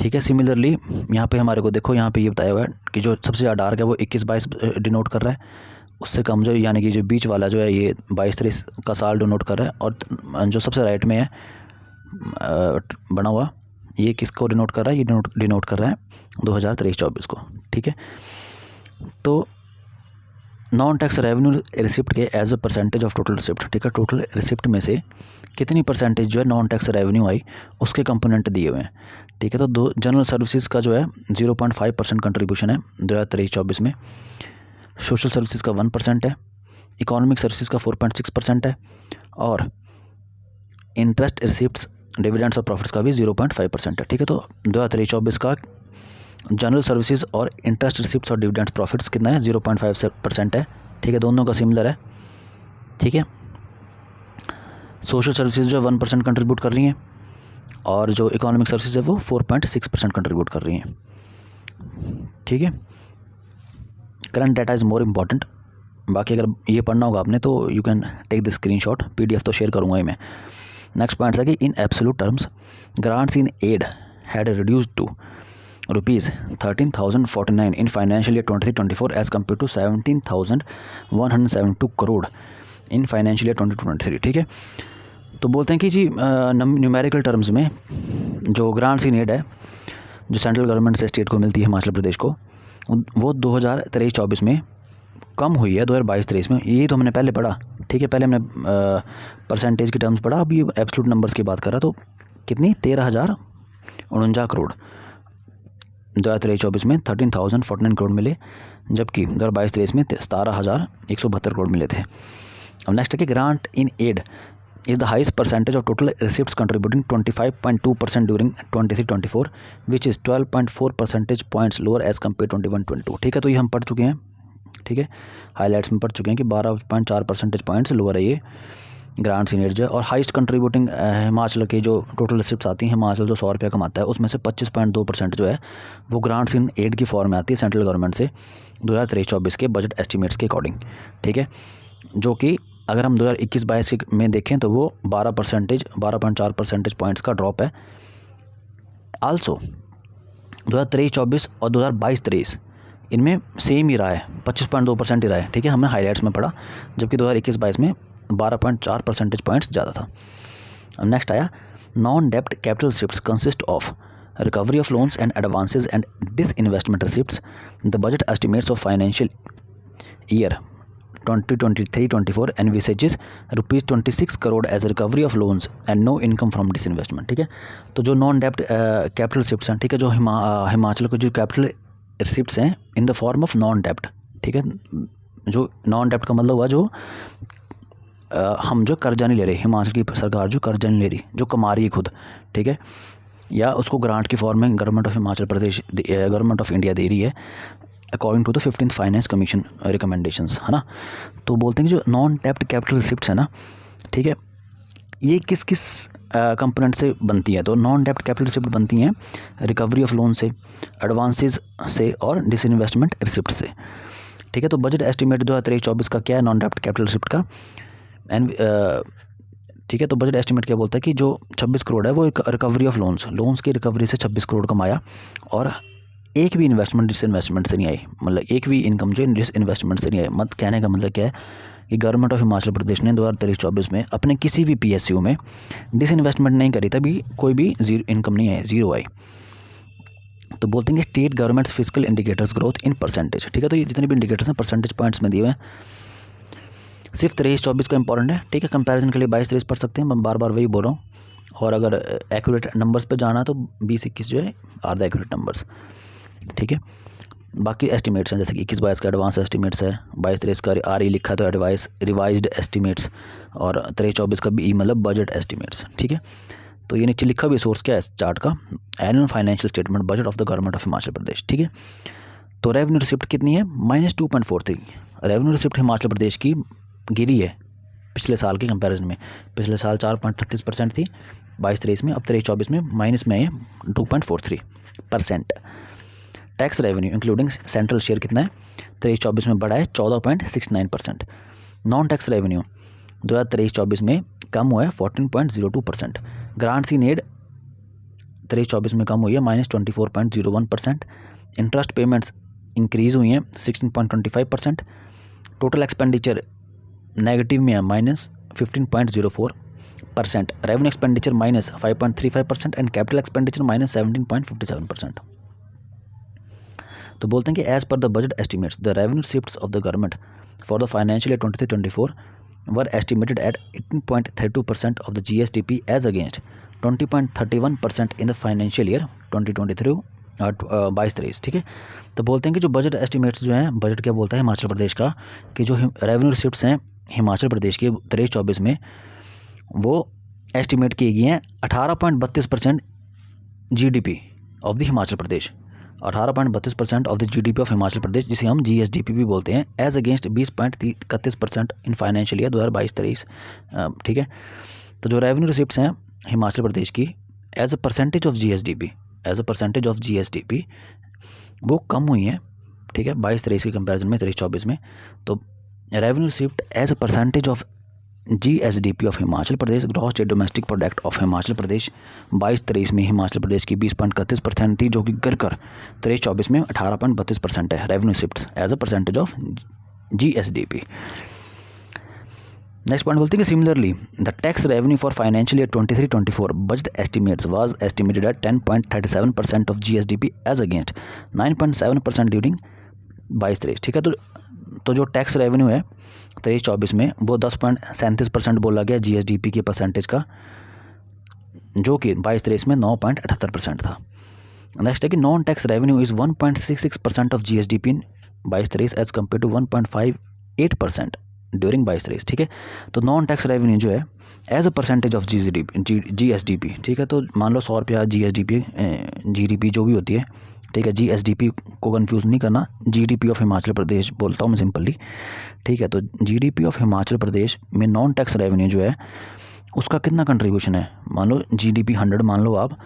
ठीक है। सिमिलरली यहाँ पे हमारे को देखो, यहाँ पे ये बताया हुआ है कि जो सबसे ज़्यादा डार्क है वो 21-22 डिनोट कर रहा है, उससे कम जो यानी कि जो बीच वाला जो है ये 22-23 का साल डिनोट कर रहा है, और जो सबसे राइट में है बना हुआ ये किसको डिनोट कर रहा है, ये डिनोट कर रहा है 2023-24 को। ठीक है, तो नॉन टैक्स रेवेन्यू रिसिप्ट के as a percentage of total receipt, ठीक है, टोटल रिसिप्ट में से कितनी परसेंटेज जो है नॉन टैक्स रेवेन्यू आई उसके कंपोनेंट दिए हुए हैं। ठीक है, तो दो जनरल सर्विसेज का जो है 0.5% कंट्रीब्यूशन है 2023-24 में, सोशल सर्विसेज का 1% है, इकोनॉमिक सर्विसेज का 4.6% है, और इंटरेस्ट रिसिप्ट्स डिविडेंड्स और प्रॉफिट्स का भी 0.5% है। ठीक है, तो 2023-24 का जनरल सर्विसेज और इंटरेस्ट रिसिप्ट्स और डिविडेंड्स प्रॉफिट्स कितना है, 0.5% है। ठीक है, दोनों का सिमिलर है। ठीक है, सोशल सर्विसेज जो है 1% कंट्रीब्यूट कर रही हैं, और जो इकोनॉमिक सर्विसेज है वो 4.6% कंट्रीब्यूट कर रही हैं। ठीक है, current data is more important. बाकी अगर ये पढ़ना होगा आपने तो you can take the screenshot, PDF तो शेयर करूँगा ही मैं। नेक्स्ट पॉइंट है कि in absolute terms grants in aid had reduced to rupees 13,049 in financial year 23-24 as compare to 17,172 crore in financial year 22-23। ठीक है, तो बोलते हैं कि जी न्यूमेरिकल टर्म्स में जो ग्रांट्स इन एड है जो सेंट्रल गवर्नमेंट से स्टेट को मिलती है, हिमाचल प्रदेश को, वो 2023-24 में कम हुई है 2022-23 में। ये तो हमने पहले पढ़ा। ठीक है, पहले हमने परसेंटेज की टर्म्स पढ़ा, अभी एब्सोल्यूट नंबर्स की बात कर रहा, तो कितनी 13,049 करोड़ 2023-24 में 13,049 करोड़ मिले, जबकि 2022-23 में 17,172 करोड़ मिले थे। अब नेक्स्ट है कि grant in aid is the highest percentage of total receipts contributing 25.2% during 23-24 which is 12.4 percentage points lower as compared to 21-22। ठीक है, तो ये हम पढ़ चुके हैं। ठीक है, हाईलाइट्स में पढ़ चुके हैं कि 12.4 परसेंटेज पॉइंट्स लोअर है ये ग्रांट्स इन एड जो, और हाईएस्ट कंट्रीब्यूटिंग हिमाचल के जो टोटल रिसिप्ट्स आती हैं, हिमाचल जो 100 रुपये कमाता है उसमें से 25.2% जो है वो ग्रांट्स इन एड की फॉर्म में आती है सेंट्रल गवर्नमेंट से 2023-24 के बजट एस्टिमेट्स के अकॉर्डिंग। ठीक है, जो कि अगर हम 2021-22 में देखें तो वो 12.4 परसेंटेज पॉइंट्स का ड्रॉप है। आल्सो 2023-24 और 2022-23 इनमें सेम ही रहा है, 25.2% ही रहा है। ठीक है, हमने हाईलाइट्स में पढ़ा, जबकि 2021-22 में 12.4 परसेंटेज पॉइंट्स ज़्यादा था। अब नेक्स्ट आया नॉन डेप्ट capital receipts consist of recovery of loans and advances and disinvestment receipts. The budget estimates of financial year 2023-24 envisages ₹26 crore as recovery of loans and no income from disinvestment. ठीक है, तो जो non डेप्ट capital receipts हैं, ठीक है, जो हिमाचल के जो कैपिटल रिसिप्ट्स हैं in the form of non डेप्ट। ठीक है, जो नॉन डेप्ट का मतलब हुआ जो हम जो कर्जा नहीं ले रहे, हिमाचल की सरकार जो कर्जा नहीं ले रही, जो कमा रही है खुद। ठीक है, या उसको ग्रांट की फॉर्म में government of Himachal Pradesh, government of India दे रही है according to the 15th finance commission recommendations, है ना। तो बोलते हैं कि जो नॉन टैप्ड कैपिटल रिसिप्ट्स है ना, ठीक है, ये किस किस कंपोनेंट से बनती है। तो नॉन टैप्ड कैपिटल रिसिप्ट बनती हैं रिकवरी ऑफ लोन से, एडवांसेस से और डिसइन्वेस्टमेंट रिसिप्ट से। ठीक है, तो बजट एस्टिमेट 2023-24 का क्या है नॉन टैप्ड कैपिटल रिसिप्ट का। एंड ठीक है, तो बजट एस्टिमेट क्या बोलता है कि जो 26 करोड़ है वो एक रिकवरी ऑफ लोन्स की रिकवरी से 26 करोड़ कमाया, और एक भी इन्वेस्टमेंट डिसइन्वेस्टमेंट से नहीं आई, मतलब एक भी इनकम जो डिसइन्वेस्टमेंट से नहीं आई। मत कहने का मतलब क्या है कि गवर्नमेंट ऑफ हिमाचल प्रदेश ने 2023-24 में अपने किसी भी PSU में डिसइन्वेस्टमेंट नहीं करी, तभी कोई भी जीरो इनकम नहीं आई, जीरो आई। तो बोलते हैं कि state governments physical indicators growth in percentage. ठीक है, तो ये जितने भी इंडिकेटर्स हैं परसेंटेज पॉइंट्स में दिए हुए हैं। सिर्फ 23-24 का इंपॉर्टेंट है। ठीक है, कंपैरिजन के लिए 22-23 पढ़ सकते हैं, मैं बार बार वही बोल रहा हूँ। और अगर एक्यूरेट नंबर्स पे जाना तो 20-21 जो है आर द एक्यूरेट नंबर्स। ठीक है, बाकी एस्टिमेट्स हैं, जैसे कि 21-22 का एडवांस एस्टिमेट्स है, 22-23 का RE लिखा है तो एडवाइस रिवाइज्ड एस्टिमेट्स, और 23-24 का BE मतलब बजट एस्टिमेट्स। ठीक है, तो ये नीचे लिखा भी सोर्स क्या है चार्ट का, annual financial statement budget of the government of Himachal Pradesh. ठीक है, तो रेवेन्यू रिसिप्ट कितनी है -2.43। रेवेन्यू रिसिप्ट हिमाचल प्रदेश की गिरी है पिछले साल के कंपैरिजन में। पिछले साल 4.38% थी 22-23 में, अब 23-24 में माइनस में है 2.43%। Tax revenue including central share कितना है 23-24 में बढ़ा है 14.69%। नॉन टैक्स रेवेन्यू 2023-24 में कम हुआ है 14.02%। ग्रांट्स इन एड 23-24 में कम हुई है -24.01%। इंटरेस्ट पेमेंट्स इंक्रीज़ हुई हैं 16.25%। टोटल एक्सपेंडिचर नेगेटिव में है -15.04 %, revenue expenditure -5.35% and capital expenditure -17.57%। तो बोलते हैं कि as per the budget estimates the revenue receipts of the government for the financial year 23-24 were estimated at 18.32% of the GSDP as against 20.31% in the financial year 2023-22-23। ठीक है, तो बोलते हैं कि जो बजट एस्टिमेट्स जो हैं, बजट क्या बोलता है हिमाचल प्रदेश का, कि जो रेवेन्यू रिसिप्ट्स हैं हिमाचल प्रदेश के 23-24 में वो एस्टिमेट किए गए हैं 18.32% GDP of the Himachal Pradesh, 18.32% of the GDP of Himachal Pradesh, जिसे हम GSDP भी बोलते हैं, as against 20.31% in financial year 2022-23। ठीक है, तो जो रेवेन्यू रिसिप्ट्स हैं हिमाचल प्रदेश की as a percentage of GSDP वो कम हुई हैं। ठीक है, 22-23 के कंपैरिजन में 23-24 में। तो revenue receipt as a percentage of GSDP of Himachal Pradesh, gross state domestic product of Himachal Pradesh 22-23 में हिमाचल प्रदेश की 20.31% थी, जो कि गिर कर 23-24 में 18.32% है revenue receipts as a percentage of GSDP। Next point बोलते हैं कि similarly the tax revenue for financial year 23-24 budget estimates was estimated at 10.37% of GSDP as against 9.7% during 22-23। ठीक है, तो जो टैक्स रेवेन्यू है 23-24 में वो 10.37% बोला गया GSDP के परसेंटेज का, जो कि 22-23 में 9.78% था। नेक्स्ट है कि non tax revenue is 1.66% of GSDP in 22-23 as compare to 1.58% during 22-23। ठीक है, तो नॉन टैक्स रेवेन्यू जो है as a percentage of GSDP। ठीक है, तो मान लो 100 रुपया GDP जो भी होती है, ठीक है, GSDP को कंफ्यूज नहीं करना, GDP ऑफ हिमाचल प्रदेश बोलता हूँ मैं सिंपली। ठीक है, तो GDP ऑफ हिमाचल प्रदेश में नॉन टैक्स रेवेन्यू जो है उसका कितना कंट्रीब्यूशन है, मान लो GDP 100 मान लो आप,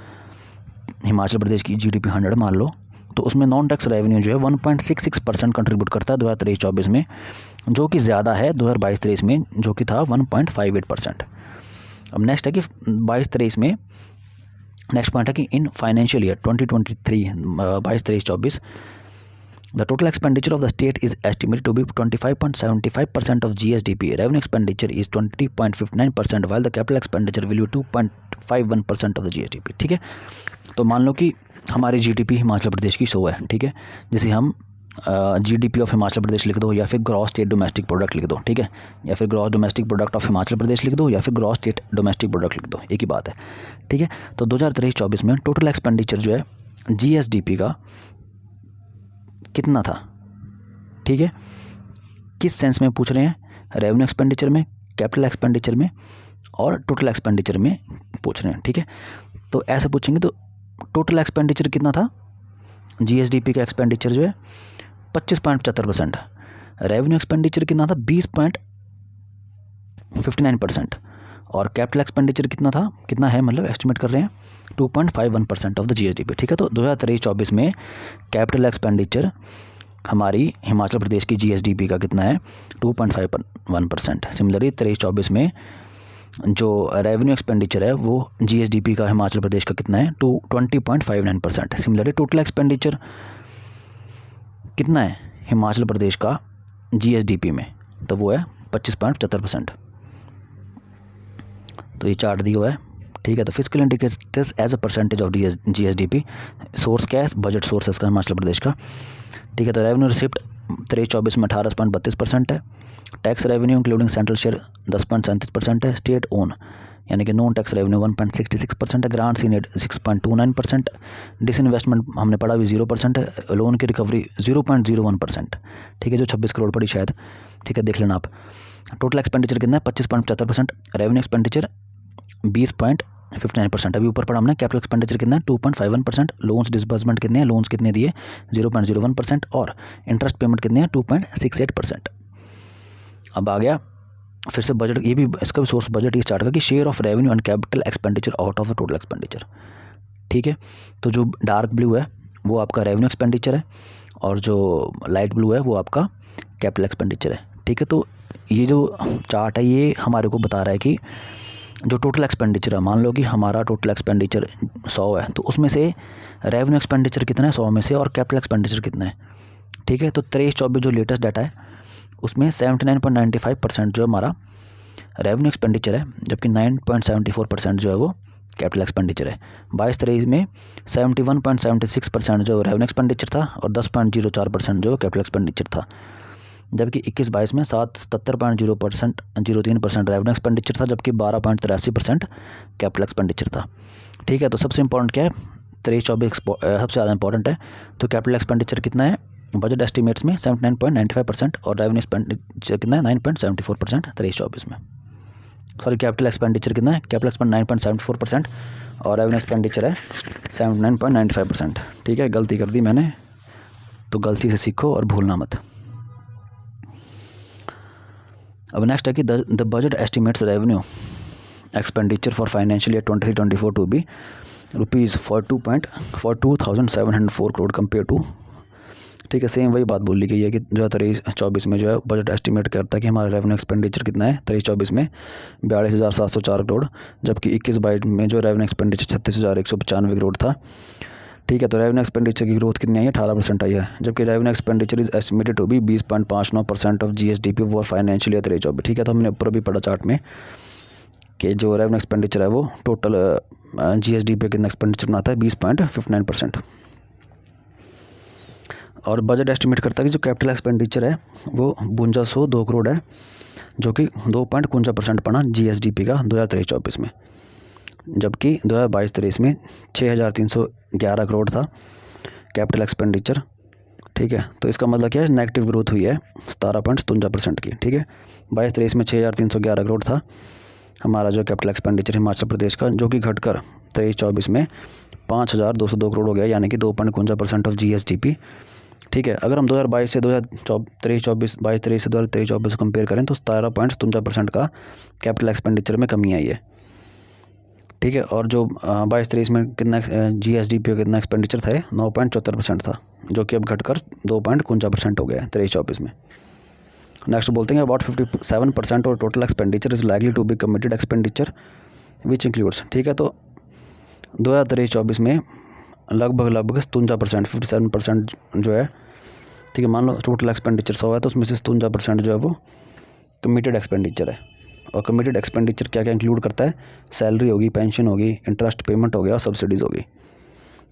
हिमाचल प्रदेश की GDP 100 मान लो, तो उसमें नॉन टैक्स रेवेन्यू जो है 1.66% कंट्रीब्यूट करता है 2023-24 में, जो कि ज़्यादा है 2022-23 में, जो कि था 1.58%। अब नेक्स्ट है कि 22-23 में नेक्स्ट पॉइंट है कि in financial year 2023-24 the total expenditure of the state is estimated to be 25.75% of GSDP। Revenue expenditure is 20.59% while the capital expenditure will be 2.51% of the GSDP। ठीक है, तो मान लो कि हमारी GDP हिमाचल प्रदेश की 100 है। ठीक है, जिसे हम GDP ऑफ हिमाचल प्रदेश लिख दो, या फिर ग्रॉस स्टेट डोमेस्टिक प्रोडक्ट लिख दो। ठीक है, या फिर gross domestic product of Himachal Pradesh लिख दो, या फिर ग्रॉस स्टेट डोमेस्टिक प्रोडक्ट लिख दो, एक ही बात है। ठीक है, तो 2023-24 में टोटल एक्सपेंडिचर जो है GSDP का कितना था। ठीक है, किस सेंस में पूछ रहे हैं, रेवेन्यू एक्सपेंडिचर में, कैपिटल एक्सपेंडिचर में और टोटल एक्सपेंडिचर में पूछ रहे हैं। ठीक है, तो ऐसे पूछेंगे तो टोटल एक्सपेंडिचर कितना था, GSDP का एक्सपेंडिचर जो है 25.75%, रेवेन्यू एक्सपेंडिचर कितना था 20.59%, और कैपिटल एक्सपेंडिचर कितना है मतलब एस्टिमेट कर रहे हैं 2.51% ऑफ द GSDP। ठीक है, तो 2023-24 में कैपिटल एक्सपेंडिचर हमारी हिमाचल प्रदेश की GSDP का कितना है 2.51%। सिमिलरली 23-24 में जो रेवेन्यू एक्सपेंडिचर है वो GSDP का हिमाचल प्रदेश का कितना है 20.59%। सिमिलरली टोटल एक्सपेंडिचर कितना है हिमाचल प्रदेश का GSDP में, तो वो है 25.75%। तो ये चार्ट दिया हुआ है। ठीक है, तो physical indicators as a percentage of GSDP, source क्या है, बजट सोर्स है इसका हिमाचल प्रदेश का। ठीक है, तो रेवेन्यू रिसिप्ट 23-24 में 18.32% है, tax revenue including central share 10.37% है, स्टेट ओन यानी कि नॉन टैक्स रेवेन्यू 1.66% है, ग्रांट्स इन एड 6.29%, डिसइन्वेस्टमेंट हमने पढ़ा भी 0% है, लोन की रिकवरी 0.01%। ठीक है, जो 26 करोड़ पड़ी शायद। ठीक है, देख लेना आप। टोटल एक्सपेंडिचर कितना है 25.75%, रेवेन्यू एक्सपेंडिचर 20.59%। अभी ऊपर पढ़ा हमने। कैपिटल एक्सपेंडिचर कितना है 2.51%, लोन्स डिसबर्समेंट कितने हैं, लोन्स कितने दिए 0.01%, और इंटरेस्ट पेमेंट कितने हैं 2.68%। अब आ गया फिर से बजट, ये भी इसका भी सोर्स बजट ही स्टार्ट का कि share of revenue and capital expenditure out of the total expenditure. ठीक है, तो जो डार्क ब्लू है वो आपका रेवेन्यू एक्सपेंडिचर है, और जो लाइट ब्लू है वो आपका कैपिटल एक्सपेंडिचर है। ठीक है, तो ये जो चार्ट है ये हमारे को बता रहा है कि जो टोटल एक्सपेंडिचर है, मान लो कि हमारा टोटल एक्सपेंडिचर 100 है, तो उसमें से रेवेन्यू एक्सपेंडिचर कितना है 100 में से, और कैपिटल एक्सपेंडिचर कितना है। ठीक है, तो 23-24 जो लेटेस्ट डाटा है उसमें 79.95% जो हमारा रेवेन्यू एक्सपेंडिचर है, जबकि 9.74% जो है वो कैपिटल एक्सपेंडिचर है। 22-23 में 71.76% जो रेवेन्यू एक्सपेंडिचर था और 10.04% जो कैपिटल एक्सपेंडिचर था, जबकि 21-22 में 73% रेवेन्यू एक्सपेंडिचर था, जबकि 12.83% कैपिटल एक्सपेंडिचर था। ठीक है, तो सबसे इंपॉर्टेंट क्या है, 23-24 सबसे ज़्यादा इंपॉर्टेंट है। तो कैपिटल एक्सपेंडिचर कितना है बजट एस्टिमेट्स में 79.95% और रेवेन्यू एक्सपेंडिचर कितना है 9.74% 23-24 में। सॉरी, कैपिटल एक्सपेंडिचर कितना है, कैपिटल एक्सपेंड 9.74% और रेवेन्यू एक्सपेंडिचर है 79.95%। ठीक है, गलती कर दी मैंने, तो गलती से सीखो और भूलना मत। अब नेक्स्ट है कि the budget estimates revenue expenditure for financial year 23-24 to be ₹42,704 crore compare to. ठीक है, सेम वही बात बोली गई है कि 2023-24 में जो है बजट एस्टिमेट करता है कि हमारा रेवेन्यू एक्सपेंडिचर कितना है 23-24 में 42,704 करोड़, जबकि 21-22 में जो रेवेन्यू एक्सपेंडिचर 36,195 करोड़ था। ठीक है, तो रेवेन्यू एक्सपेंडिचर की ग्रोथ कितनी आई है, 18% आई है, जबकि revenue expenditure is estimated to be 20.59% of GSDP for financial year 23-24। ठीक है, तो हमने ऊपर भी पढ़ा चार्ट में कि जो रेवेन्यू एक्सपेंडिचर है वो टोटल GSDP कितना एक्सपेंडिचर बनाता है 20.59%। और बजट एस्टिमेट करता है कि जो कैपिटल एक्सपेंडिचर है वो 5202 करोड़ है, जो कि 2.51% पड़ा GSDP का 2023-24 में, जबकि 2022-23 में 6,311 करोड़ था कैपिटल एक्सपेंडिचर। ठीक है, तो इसका मतलब क्या है, नेगेटिव ग्रोथ हुई है 17.57% की। ठीक है, 22-23 में 6,311 करोड़ था हमारा जो कैपिटल एक्सपेंडिचर हिमाचल प्रदेश का, जो कि घटकर 23-24 में 5,202 करोड़ हो गया, यानी कि 2.51% ऑफ GSDP। ठीक है, अगर हम 2022 से 22-23 से 2023-24 कंपेयर करें तो 17.57% का कैपिटल एक्सपेंडिचर में कमी आई है। ठीक है, और जो 22-23 में कितना GSDP का कितना एक्सपेंडिचर था 9.74% था, जो कि अब घटकर 2.51% हो गया है 23-24 में। नेक्स्ट बोलते हैं अबाउट 57% और total expenditure is likely to be committed expenditure which includes. ठीक है, तो 2023-24 में लगभग 57% जो है, ठीक है, मान लो टोटल एक्सपेंडिचर 100 है तो उसमें से 57% जो है वो कमिटेड एक्सपेंडिचर है। और कमिटेड एक्सपेंडिचर क्या क्या इंक्लूड करता है, सैलरी होगी, पेंशन होगी, इंटरेस्ट पेमेंट हो गया और सब्सिडीज़ होगी।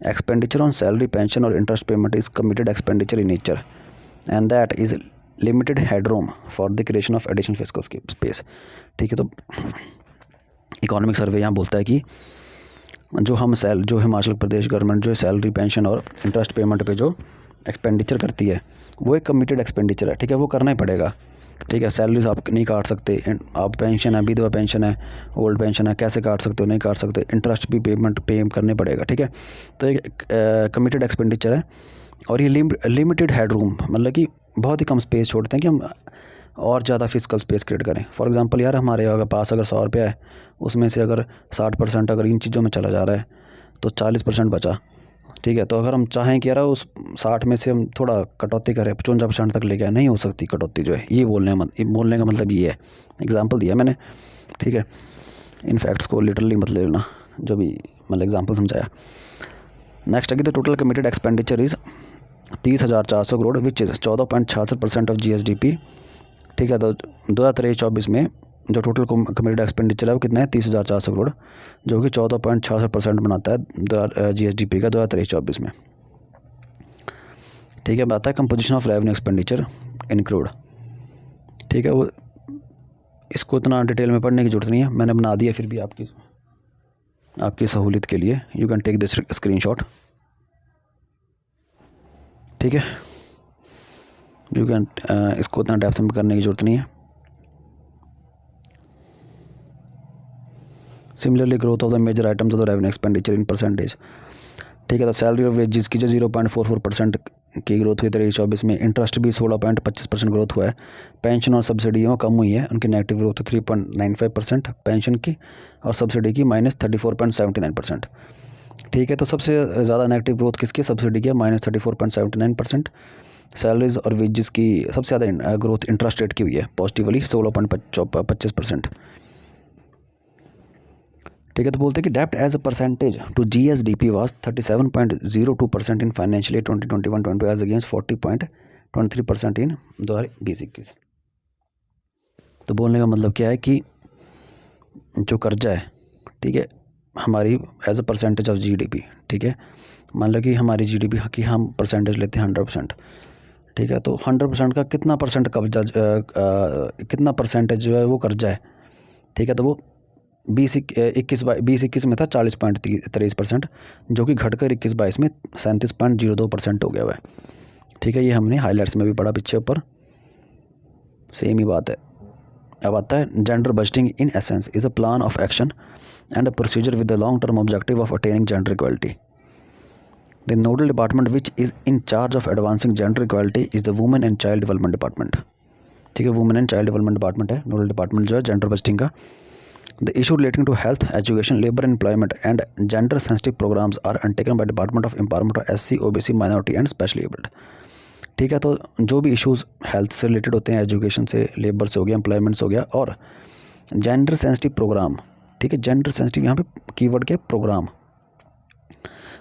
एक्सपेंडिचर ऑन सैलरी, पेंशन और interest payment is committed expenditure in nature and that is limited headroom for the creation of additional fiscal space. ठीक है, तो इकोनॉमिक सर्वे यहाँ बोलता है कि जो हिमाचल प्रदेश गवर्नमेंट जो सैलरी, पेंशन और इंटरेस्ट पेमेंट पे जो एक्सपेंडिचर करती है वो एक कमिटेड एक्सपेंडिचर है। ठीक है, वो करना ही पड़ेगा। ठीक है, सैलरीज आप नहीं काट सकते, आप पेंशन है, विधवा पेंशन है, ओल्ड पेंशन है, कैसे काट सकते हो, नहीं काट सकते, इंटरेस्ट भी पे करने पड़ेगा। ठीक है, तो एक कमिटेड एक्सपेंडिचर है और ये लिमिटेड हेडरूम, मतलब कि बहुत ही कम स्पेस छोड़ते हैं कि हम और ज़्यादा फिजिकल स्पेस क्रिएट करें। फॉर एग्जांपल यार, हमारे पास अगर 100 रुपया है, उसमें से अगर 60% अगर इन चीज़ों में चला जा रहा है तो 40% बचा। ठीक है, तो अगर हम चाहें कि यार उस 60 में से हम थोड़ा कटौती करें, 55% तक ले गए, नहीं हो सकती कटौती जो है। ये बोलने का मतलब ये है, एग्जांपल दिया मैंने। ठीक है, इन फैक्ट्स को लिटरली मत ले लेना, जो भी मतलब एग्जांपल समझाया। नेक्स्ट है कि the total committed expenditure is 30,400 crore which is 14.66% of GSDP। ठीक है, तो 2023-24 में जो टोटल कमिटेड एक्सपेंडिचर है वो कितना है 30,400 करोड़, जो कि 14.66% बनाता है GSDP का 2023-24 में। ठीक है, बताता है composition of revenue expenditure include. ठीक है, वो इसको इतना डिटेल में पढ़ने की जरूरत नहीं है, मैंने बना दिया, फिर भी आपकी सहूलियत के लिए you can take this screenshot. ठीक है, यू कैन इसको इतना डेप्थ में करने की ज़रूरत नहीं है। Similarly growth of the major items of the revenue expenditure in percentage. ठीक है, तो सैलरी और वेजेस की जो 0.44% की ग्रोथ हुई 23-24 में, इंटरेस्ट भी 16.25% ग्रोथ हुआ है, पेंशन और सब्सिडी वो कम हुई है, उनकी नेगेटिव ग्रोथ 3.95% पेंशन की और सब्सिडी की -34.79%। ठीक है, तो सबसे ज़्यादा नेगेटिव ग्रोथ किसकी, सब्सिडी की -34.79%। सैलरीज और वेजेस की सबसे ज़्यादा ग्रोथ इंटरेस्ट रेट की हुई है पॉजिटिवली 16.25%। ठीक है, तो बोलते हैं कि डेब्ट as a percentage to GSDP was 37.02% in financial year 2021-22 as against 40.23% in 2020-21। तो बोलने का मतलब क्या है कि जो कर्जा है, ठीक है, हमारी as a percentage of GDP, ठीक है, मान लो कि हमारी जीडीपी की हम परसेंटेज लेते हैं 100%, ठीक है, तो 100% का कितना परसेंट कब्जा कितना परसेंटेज जो है वो कर्जा है, ठीक है, तो वो 2021 में था 40.23%, जो कि घटकर 21-22 में 37.02% हो गया हुआ है, ठीक है। ये हमने हाईलाइट्स में भी पढ़ा पीछे ऊपर, सेम ही बात है। अब आता है gender budgeting in essence is a plan of action and a procedure with the long term objective of attaining gender equality. The nodal department which is in charge of advancing gender equality is the women and child development department, ठीक है, women and child development department है nodal department जो है gender budgeting का। The issue relating to health, education, labour, employment and gender sensitive programmes are undertaken by department of empowerment of SC, OBC, minority and specially abled, ठीक है। तो जो भी issues health से related होते हैं, एजुकेशन से, लेबर से हो गया, एम्प्लॉयमेंट से हो गया, और जेंडर सेंसिटिव प्रोग्राम, ठीक है, जेंडर सेंसिटिव यहाँ पे कीवर्ड के प्रोग्राम,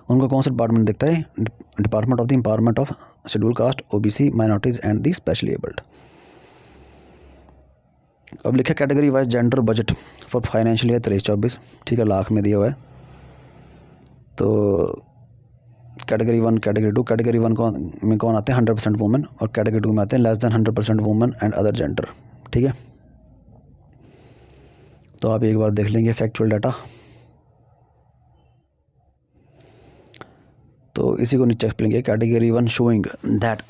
उनको कौन सा डिपार्टमेंट देखता है? Department of the empowerment of schedule caste, OBC, minorities and the specially abled. अब लिखा category wise gender budget for financial year 23-24, ठीक है, लाख में दिया हुआ है। तो कैटेगरी 1, कैटेगरी 2, कैटेगरी 1 में कौन आते हैं? 100% वुमेन, और कैटेगरी 2 में आते हैं less than 100% women and other gender, ठीक है। तो आप एक बार देख लेंगे फैक्चुअल डाटा। तो इसी को नीचे एक्सप्लेन किया, category 1 showing that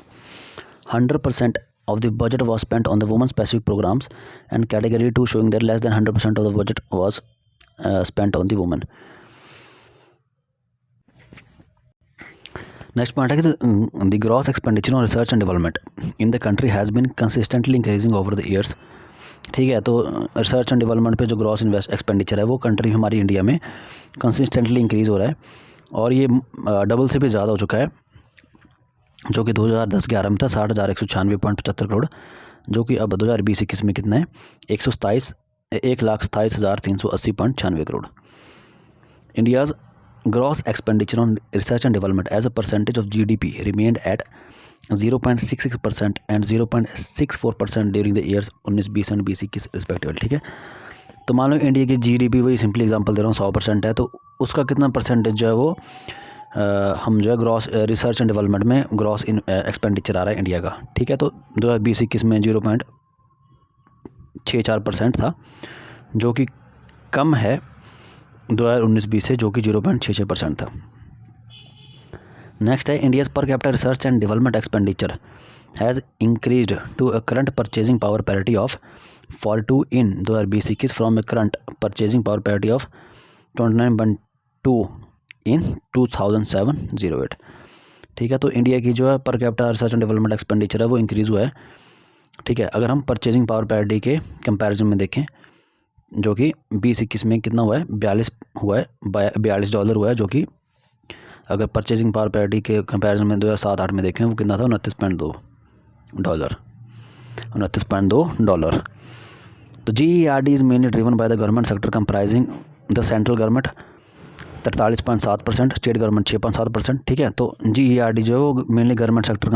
100% of the budget was spent on the women specific programs, and category 2 showing that less than 100% of the budget was spent on the women. Next point है कि the gross expenditure on research and development in the country has been consistently increasing over the years, ठीक है। तो research and development पे जो gross expenditure है वो country हमारी इंडिया में कंसिस्टेंटली इंक्रीज़ हो रहा है, और ये डबल से भी ज़्यादा हो चुका है, जो कि 2010-11 में था 60,196.75 करोड़, जो कि अब 2020-21 में कितना है? 1,27,380.96 crore. India's gross expenditure on research and development as a percentage of GDP remained at 0.66% and 0.64% during the years 19-20 and 20-21 respectively, ठीक है। तो मान लो इंडिया की GDP, वही सिंपली एग्जांपल दे रहा हूँ, 100% है, तो उसका कितना परसेंटेज जो है वो हम जो है ग्रॉस रिसर्च एंड डेवलपमेंट में ग्रॉस एक्सपेंडिचर आ रहा है इंडिया का, ठीक है। तो 2020-21 में 0.64% था, जो कि कम है 2019-20 से, जो कि 0.66% था। नेक्स्ट है India's per capita research and development expenditure has increased to a current purchasing power parity of 42 in 2020-21 from a current purchasing power parity of 29.2 in 2007-08, ठीक है। तो इंडिया की जो है per capita research and development expenditure है वो increase हुआ है, ठीक है। अगर हम परचेजिंग पावर पैरिटी के कंपैरिजन में देखें, जो कि 20-21 में कितना हुआ है? $42 हुआ है, जो कि अगर परचेजिंग पावर पैरिटी के कंपैरिजन में 2007-08 में देखें वो कितना था? $29.2। तो GERD is mainly driven by the government sector comprising the central government 43.7%, state government 6.7%, ठीक है। तो GERD जो है वो मेनली गवर्नमेंट सेक्टर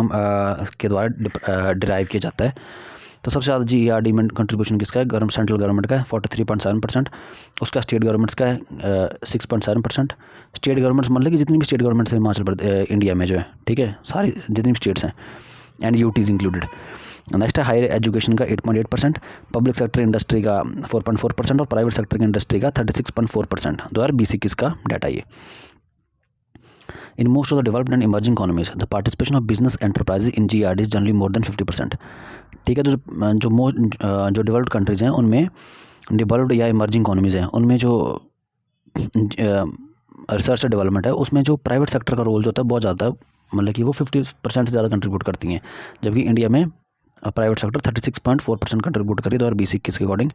के द्वारा डिराइव किया जाता है। तो सबसे ज़्यादा GERD में कंट्रीब्यूशन किसका है? सेंट्रल गवर्नमेंट का है 43.7%, उसका स्टेट गवर्नमेंट्स का है 6.7%। स्टेट गवर्नमेंट्स मतलब कि जितनी भी स्टेट गवर्नमेंट्स है हिमाचल प्रदेश इंडिया में जो है, ठीक है, सारी जितनी भी स्टेट्स हैं एंड UTs इंक्लूडेड। नेक्स्ट है हायर एजुकेशन का 8.8%, पब्लिक सेक्टर इंडस्ट्री का 4.4% और प्राइवेट सेक्टर की इंडस्ट्री का 36.4%। 2020-21 का डाटा ये। In most of the developed and emerging economies the participation of business enterprises in GERD is generally more than 50%, ठीक है। तो जो डेवलप्ड कंट्रीज़ हैं उनमें, डेवलप्ड या इमर्जिंग इकोनॉमीज़ हैं उनमें जो रिसर्च और डेवलपमेंट है उसमें जो प्राइवेट सेक्टर का रोल जो होता है बहुत ज़्यादा है, मतलब कि वो 50% से ज़्यादा कंट्रीब्यूट करती हैं, जबकि इंडिया में प्राइवेट सेक्टर 36.4% कंट्रीब्यूट करी 2020-21 के अकॉर्डिंग।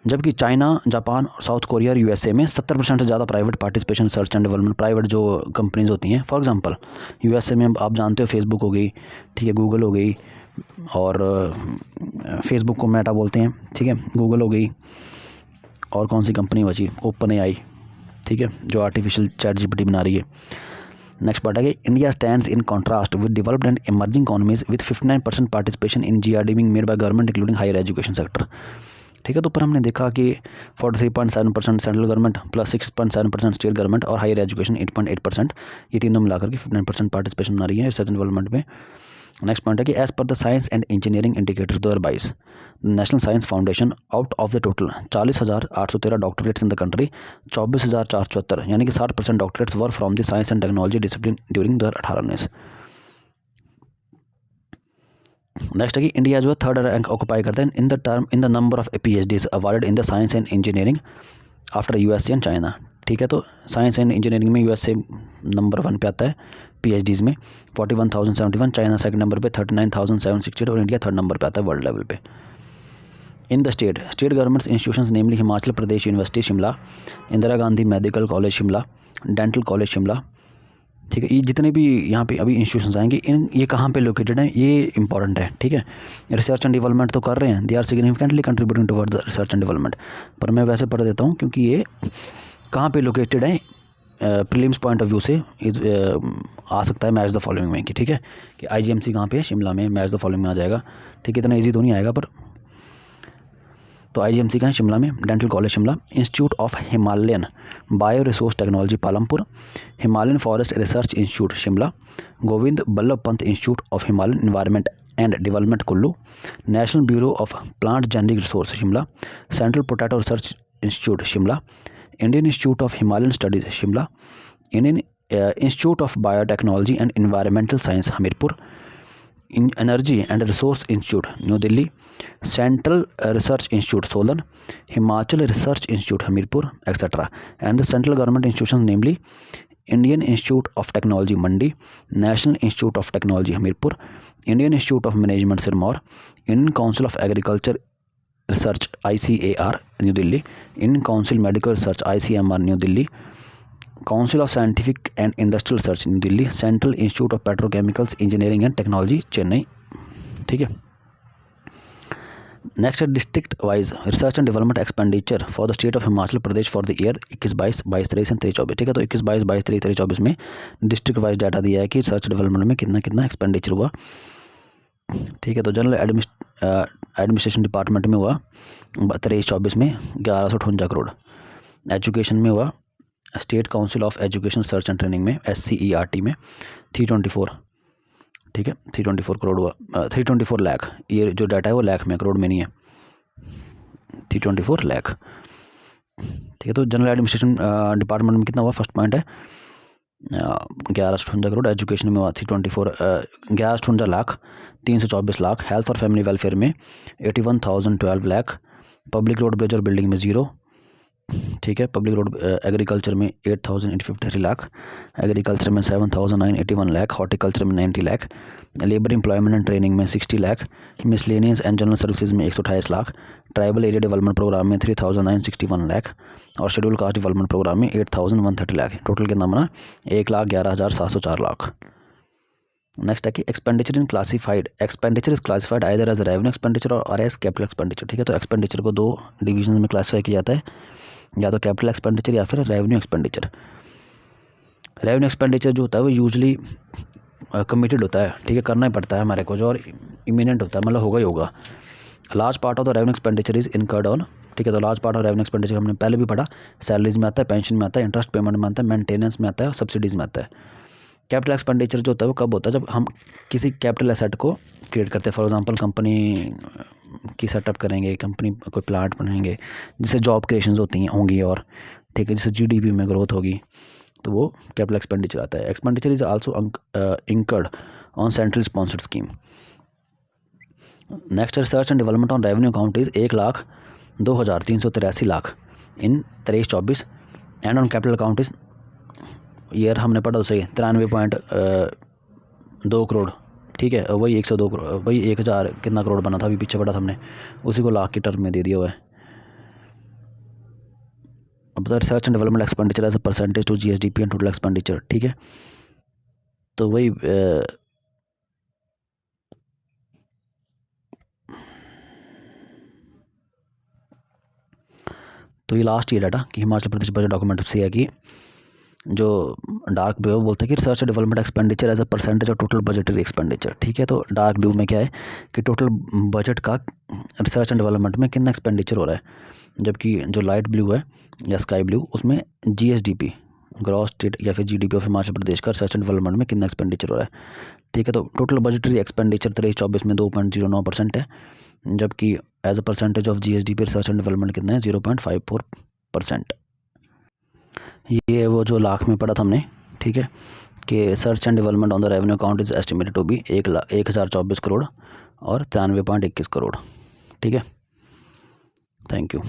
जबकि चाइना, जापान, साउथ कोरिया और USA में 70% से ज़्यादा private participation research and development, private जो कंपनीज़ होती हैं। फॉर एग्जांपल USA में आप जानते हो फेसबुक हो गई, ठीक है, गूगल हो गई, और फेसबुक को मेटा बोलते हैं, ठीक है, गूगल हो गई, और कौन सी कंपनी बची? OpenAI, ठीक है, जो आर्टिफिशियल ChatGPT बना रही है। नेक्स्ट पार्ट है कि India stands in contrast with developed and emerging economies with 59% participation in GERD being made by government including higher education sector, ठीक है। तो ऊपर हमने देखा कि 43.7% central government plus 6.7% state government और हायर एजुकेशन 8.8%, ये तीनों मिलाकर के 59% पार्टिसिपेशन बना रही है रिसर्च एंड डेवलपमेंट में। नेक्स्ट पॉइंट है कि as per the science and engineering indicators 2022 national science foundation out of the total 40,813 doctorates in the country 24,474 यानी कि 60% doctorates were from the science and technology discipline during 2018-19। Next है कि India जो है third rank occupy करता है in the number of PhDs awarded in the science and engineering after USA and China. ठीक है। तो साइंस एंड इंजीनियरिंग में USA नंबर 1 पे आता है PhDs में 41,071, चाइना सेकंड नंबर पे 39,768 और इंडिया थर्ड नंबर पे आता है वर्ल्ड लेवल पे। In the state governments institutions namely Himachal Pradesh university Shimla, Indira Gandhi medical college Shimla, dental college Shimla. ठीक है। ये जितने भी यहाँ पे अभी इंस्टीट्यूशंस आएंगे ये कहाँ पे लोकेटेड हैं, ये इंपॉर्टेंट है। ठीक है। रिसर्च एंड डेवलपमेंट तो कर रहे हैं, they are significantly contributing toward the research and development, पर मैं वैसे पढ़ देता हूँ क्योंकि ये कहाँ पे लोकेटेड है प्रीलिम्स पॉइंट ऑफ व्यू से आ सकता है मैच द फॉलोइंग में कि ठीक है कि IGMC कहाँ पे है, शिमला में, मैच द फॉलोइंग में आ जाएगा। ठीक है। इतना ईजी तो नहीं आएगा पर तो IGMC का है शिमला में, dental college Shimla, institute of Himalayan bio resource technology Palampur, Himalayan forest research institute Shimla, Govind Ballabh Pant institute of Himalayan environment and development Kullu, national bureau of plant genetic resource Shimla, central potato research institute Shimla, Indian institute of Himalayan studies Shimla, Indian institute of biotechnology and environmental science Hamirpur, energy and resource institute new Delhi, central research institute Solan, Himachal research institute Hamirpur etcetera, and the central government institution namely Indian institute of technology Mandi, national institute of technology Hamirpur, Indian institute of management Sirmaur, Indian council of agriculture research ICAR new Delhi, Indian council medical research ICMR new Delhi, council of scientific and industrial research new Delhi, central institute of petrochemicals engineering and technology Chennai. ठीक है। Next है district wise research and development expenditure for the state of Himachal Pradesh for the year 21-22, 22-23 and 23-24। ठीक है। तो 21-22, 22-23, 23-24 में district wise data दिया है कि रिसर्च डेवलपमेंट में कितना कितना एक्सपेंडिचर हुआ। ठीक है। तो जनरल एडमिनिस्ट्रेशन डिपार्टमेंट में हुआ 23-24 में 1158 करोड़, एजुकेशन में हुआ state council of education research and training में SCERT में 324। ठीक है। 324 करोड़ हुआ, 324 लाख, ये जो डाटा है वो लाख में, करोड़ में नहीं है, 324 लाख। ठीक है। तो जनरल एडमिनिस्ट्रेशन डिपार्टमेंट में कितना हुआ, फर्स्ट पॉइंट है 1158 करोड़, एजुकेशन में हुआ 1158 लाख, 324 लाख, हेल्थ और फैमिली वेलफेयर में 81,012 लाख, पब्लिक रोड ब्रिज और बिल्डिंग में 0। ठीक है। पब्लिक रोड एग्रीकल्चर में 8,853 लाख, एग्रीकल्चर में 7,981 लाख, हॉर्टिकल्चर में 90 lakh, labour employment and training में 60 lakh, miscellaneous and general services में 128 lakh, tribal area development programme में 3,961 लाख और शेड्यूल कास्ट डेवलपमेंट प्रोग्राम में 8,130 लाख। टोटल कितना बना, 1,11,704 लाख। नेक्स्ट है कि expenditure in classified, expenditure is classified either as revenue expenditure और एज कैपिटल एक्सपेंडिचर। ठीक है। तो एक्सपेंडिचर को 2 डिवीजन में क्लासीफाई किया जाता है, या तो कैपिटल एक्सपेंडिचर या फिर रेवेन्यू एक्सपेंडिचर। रेवेन्यू एक्सपेंडिचर जो होता है वो यूजली कमिटेड होता है। ठीक है। करना ही पड़ता है हमारे को, जो और इमिनेंट होता है, मतलब होगा ही होगा। Large part of the revenue expenditure is incurred on. ठीक है। तो large part of revenue expenditure हमने पहले भी पढ़ा, सैलरीज में आता है, पेंशन में आता है, इंटरेस्ट पेमेंट में आता है, मेंटेनेंस में आता है और सब्सिडीज़ में आता है। कैपिटल एक्सपेंडिचर जो होता है वो कब होता है, जब हम किसी कैपिटल एसेट को क्रिएट करते हैं। फॉर एग्जांपल कंपनी की सेटअप करेंगे, कंपनी कोई प्लांट बनाएंगे जिससे जॉब क्रिएशंस होंगी और ठीक है, जिससे GDP में ग्रोथ होगी, तो वो कैपिटल एक्सपेंडिचर आता है। Expenditure is also incurred on central sponsored scheme. Next research and development on revenue account is 1,02,383 lakh in 23-24 and on capital account is year हमने पढ़ा उसे 93.2 करोड़। ठीक है। वही 102 करोड़, वही 1,000 कितना करोड़ बना था, अभी पीछे पढ़ा था हमने, उसी को लाख की टर्म में दे दिया हुआ है। अब research and development expenditure as a percentage to GSDP and total expenditure. ठीक है। तो वही तो ये लास्ट ईयर डाटा कि हिमाचल प्रदेश बजट डॉक्यूमेंट से है कि जो डार्क ब्लू है वो बोलते हैं कि research and development expenditure as a percentage of total budgetary expenditure. ठीक है, तो डार्क ब्लू में क्या है कि टोटल बजट का रिसर्च एंड डेवलपमेंट में कितना एक्सपेंडिचर हो रहा है, जबकि जो लाइट ब्लू है या स्काई ब्लू उसमें GSDP ग्रॉस स्टेट या फिर GDP ऑफ हिमाचल प्रदेश का रिसर्च एंड डेवलपमेंट में कितना एक्सपेंडिचर हो रहा है। ठीक है, तो टोटल बजटरी एक्सपेंडिचर 23-24 में 2.09% है, जबकि as a percentage of GSDP research and development कितना है 0.54%। ये वो जो लाख में पढ़ा था हमने, ठीक है, कि research and development on the revenue account is estimated to be 1,024 crore और 93.21 करोड़। ठीक है, थैंक यू।